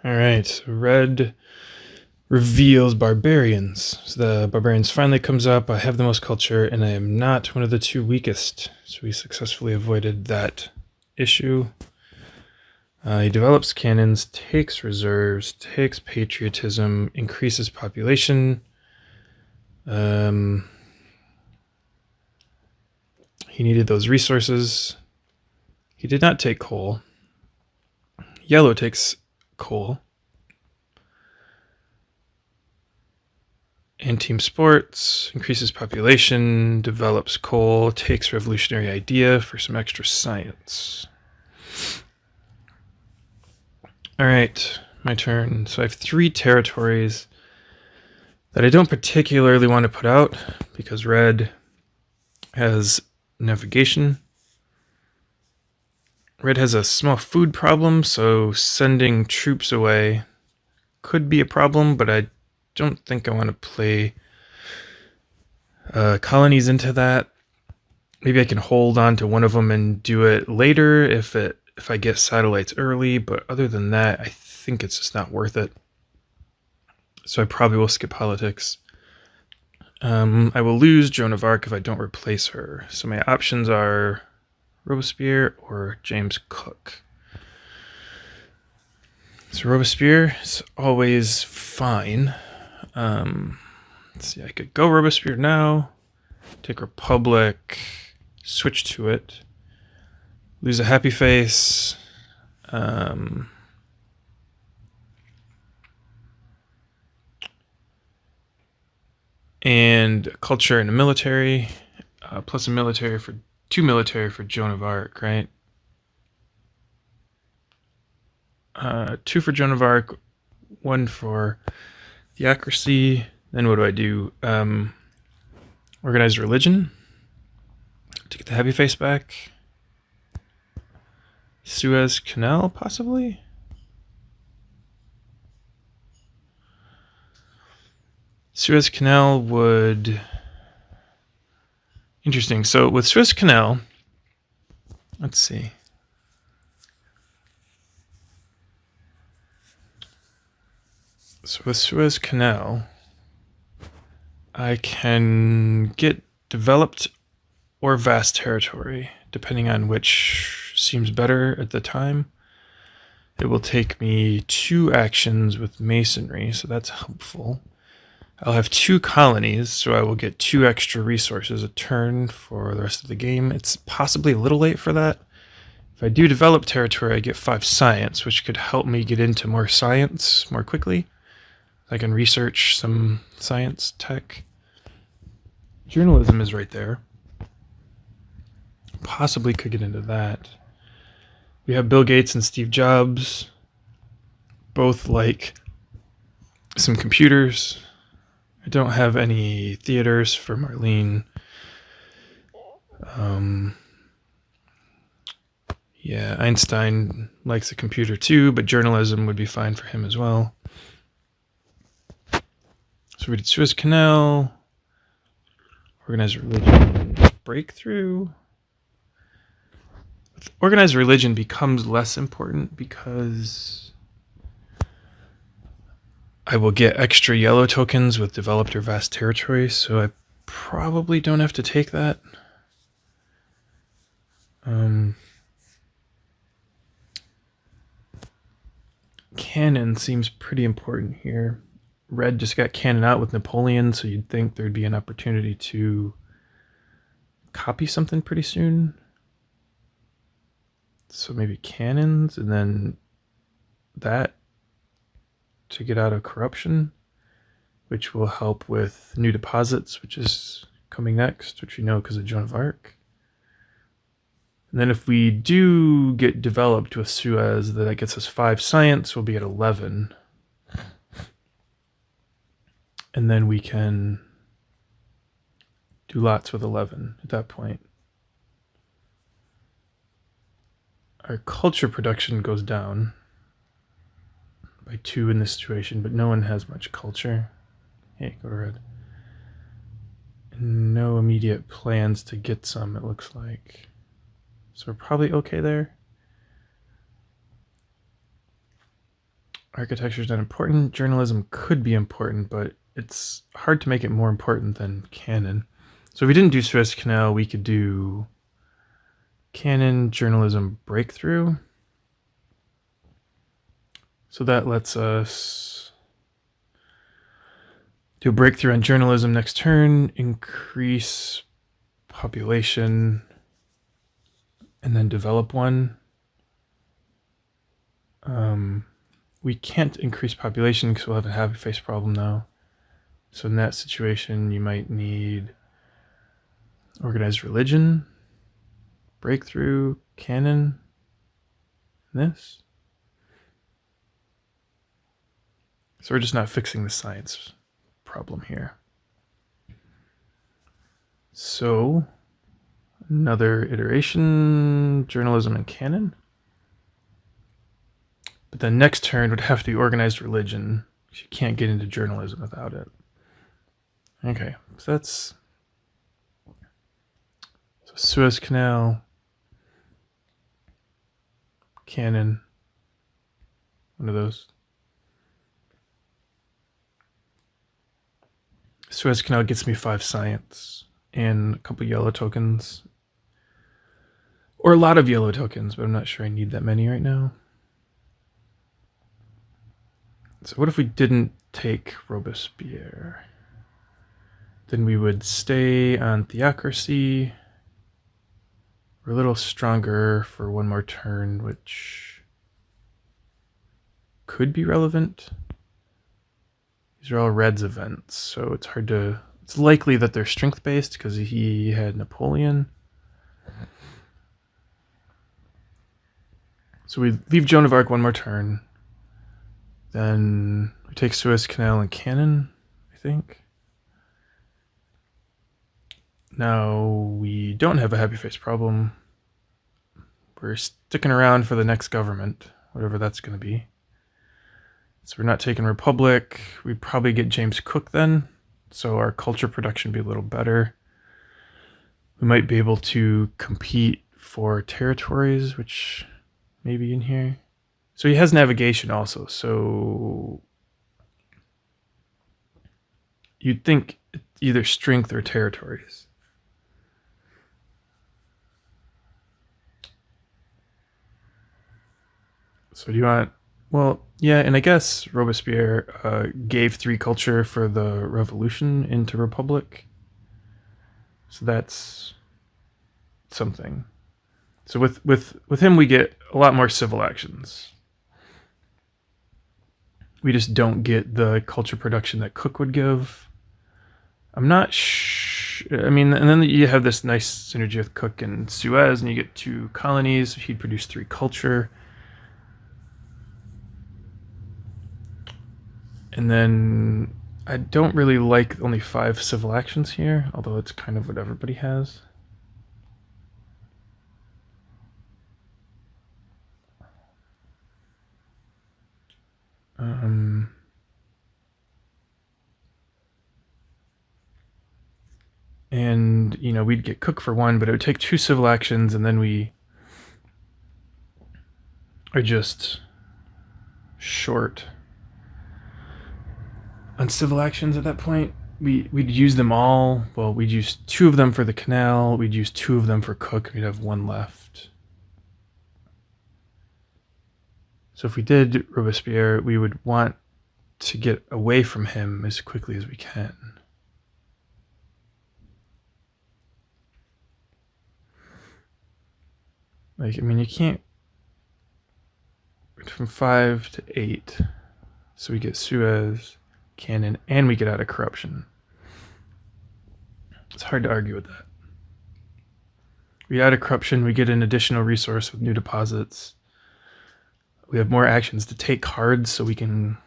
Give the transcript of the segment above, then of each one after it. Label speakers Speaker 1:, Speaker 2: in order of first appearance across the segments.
Speaker 1: All right, so red reveals barbarians. So the barbarians finally comes up. I have the most culture, and I am not one of the two weakest. So we successfully avoided that issue. He develops cannons, takes reserves, takes patriotism, increases population. He needed those resources. He did not take coal. Yellow takes coal. And team sports, increases population, develops coal, takes revolutionary idea for some extra science. All right, my turn. So I have 3 territories that I don't particularly want to put out because red has navigation. Red has a small food problem, so sending troops away could be a problem, but I don't think I want to play colonies into that. Maybe I can hold on to one of them and do it later if I get satellites early, but other than that, I think it's just not worth it. So I probably will skip politics. I will lose Joan of Arc if I don't replace her. So my options are Robespierre or James Cook. So Robespierre is always fine. Let's see, I could go Robespierre now, take Republic, switch to it, lose a happy face. And culture and a military, plus a military for 2 military for Joan of Arc, right? 2 for Joan of Arc, 1 for theocracy. Then what do I do? Organize religion to get the happy face back. Suez Canal, possibly? Suez Canal would... Interesting. So with Suez Canal, let's see. So with Suez Canal, I can get developed or vast territory, depending on which seems better at the time. It will take me 2 actions with masonry, so that's helpful. I'll have 2 colonies, so I will get 2 extra resources a turn for the rest of the game. It's possibly a little late for that. If I do develop territory, I get 5 science, which could help me get into more science more quickly. I can research some science tech. Journalism is right there. Possibly could get into that. We have Bill Gates and Steve Jobs, both like some computers. I don't have any theaters for Marlene. Yeah, Einstein likes a computer too, but journalism would be fine for him as well. So we did Suez Canal, organized religion, breakthrough. Organized religion becomes less important because I will get extra yellow tokens with developed or vast territory, so I probably don't have to take that. Cannon seems pretty important here. Red just got cannon out with Napoleon, so you'd think there'd be an opportunity to copy something pretty soon. So maybe cannons, and then that to get out of corruption, which will help with new deposits, which is coming next, which you know because of Joan of Arc. And then if we do get developed with Suez, that gets us 5 science, we'll be at 11. And then we can do lots with 11 at that point. Our culture production goes down by 2 in this situation, but no one has much culture. Hey, go to red. No immediate plans to get some, it looks like. So we're probably okay there. Architecture is not important. Journalism could be important, but it's hard to make it more important than canon. So if we didn't do Suez Canal, we could do canon, journalism, breakthrough. So that lets us do a breakthrough on journalism next turn, increase population, and then develop one. We can't increase population because we'll have a happy face problem now. So in that situation, you might need organized religion, breakthrough, canon, and this. So we're just not fixing the science problem here. So another iteration, journalism and canon. But the next turn would have to be organized religion. You can't get into journalism without it. Okay, so that's Suez Canal, canon, one of those. Suez Canal gets me 5 science and a couple yellow tokens. Or a lot of yellow tokens, but I'm not sure I need that many right now. So what if we didn't take Robespierre? Then we would stay on theocracy. We're a little stronger for one more turn, which could be relevant. These are all Red's events, so it's hard to... It's likely that they're strength-based because he had Napoleon. So we leave Joan of Arc one more turn. Then we take Suez Canal and Cannon, I think. Now we don't have a happy face problem. We're sticking around for the next government, whatever that's going to be. So we're not taking Republic. We'd probably get James Cook then, so our culture production would be a little better. We might be able to compete for territories, which may be in here. So he has navigation also, so you'd think either strength or territories. So do you want... Well, yeah, and I guess Robespierre gave 3 culture for the revolution into Republic. So that's something. So with him, we get a lot more civil actions. We just don't get the culture production that Cook would give. I'm not I mean, and then you have this nice synergy with Cook and Suez, and you get 2 colonies. He'd produce 3 culture. And then I don't really like only 5 civil actions here, although it's kind of what everybody has. And, you know, we'd get Cook for 1, but it would take 2 civil actions, and then we are just short on civil actions at that point. We'd use them all. Well, we'd use 2 of them for the canal. We'd use 2 of them for Cook. We'd have 1 left. So if we did Robespierre, we would want to get away from him as quickly as we can. Like, I mean, you can't... From 5 to 8. So we get Suez, Cannon, and we get out of corruption. It's hard to argue with that. We get out of corruption, we get an additional resource with new deposits. We have more actions to take cards so we can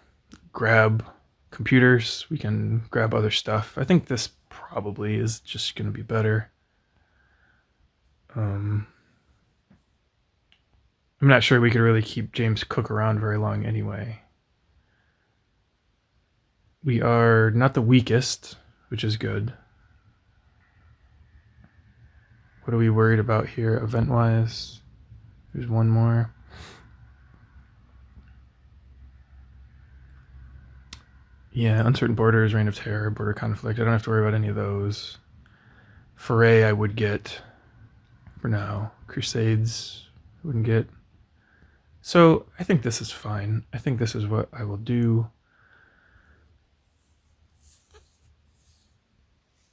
Speaker 1: grab computers, we can grab other stuff. I think this probably is just going to be better. I'm not sure we could really keep James Cook around very long anyway. We are not the weakest, which is good. What are we worried about here event-wise? There's 1 more. Yeah, uncertain borders, reign of terror, border conflict. I don't have to worry about any of those. Foray I would get for now. Crusades I wouldn't get. So I think this is fine. I think this is what I will do.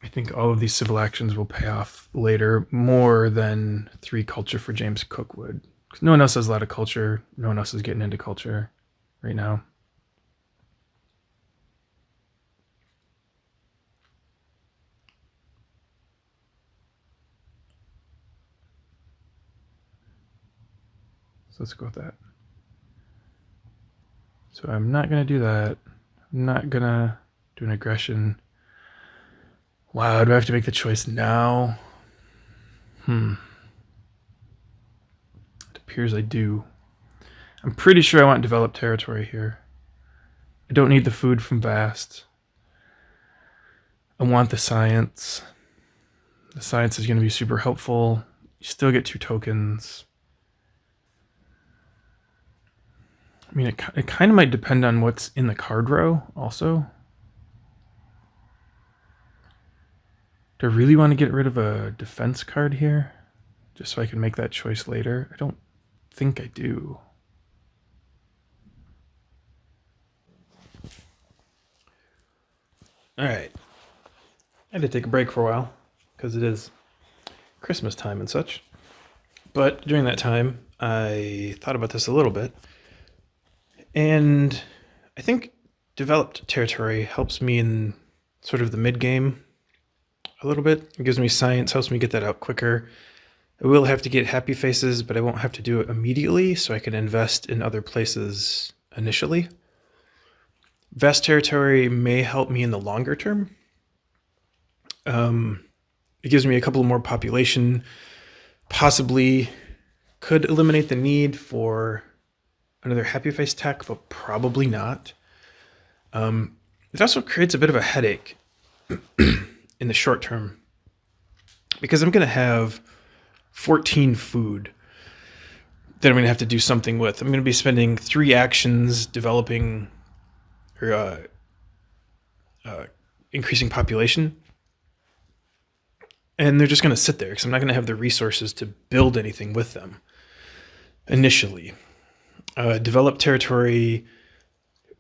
Speaker 1: I think all of these civil actions will pay off later more than 3 culture for James Cook would. Because no one else has a lot of culture. No one else is getting into culture right now. So let's go with that. So I'm not going to do that. I'm not going to do an aggression. Wow, do I have to make the choice now? It appears I do. I'm pretty sure I want developed territory here. I don't need the food from Vast. I want the science. The science is going to be super helpful. You still get 2 tokens. I mean, it kind of might depend on what's in the card row also. Do I really want to get rid of a defense card here? Just so I can make that choice later? I don't think I do. Alright. I had to take a break for a while, because it is Christmas time and such. But during that time, I thought about this a little bit. And I think developed territory helps me in sort of the mid-game a little bit. It gives me science, helps me get that out quicker. I will have to get happy faces, but I won't have to do it immediately, so I can invest in other places initially. Vast territory may help me in the longer term. It gives me a couple more population, possibly could eliminate the need for another happy face tech, but probably not. It also creates a bit of a headache in the short term, because I'm going to have 14 food that I'm going to have to do something with. I'm going to be spending 3 actions developing or increasing population. And they're just going to sit there because I'm not going to have the resources to build anything with them initially. Developed territory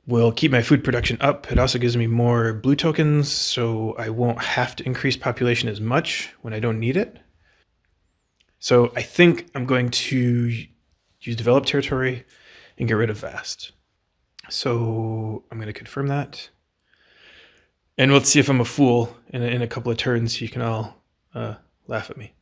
Speaker 1: will keep my food production up. It also gives me more blue tokens, so I won't have to increase population as much when I don't need it. So I think I'm going to use developed territory and get rid of Vast. So I'm going to confirm that. And let's see if I'm a fool in a couple of turns. You can all laugh at me.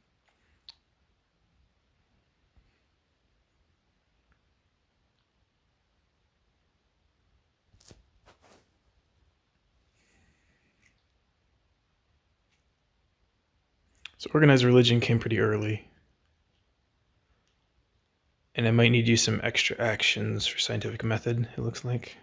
Speaker 1: So organized religion came pretty early. And I might need to use some extra actions for scientific method, it looks like.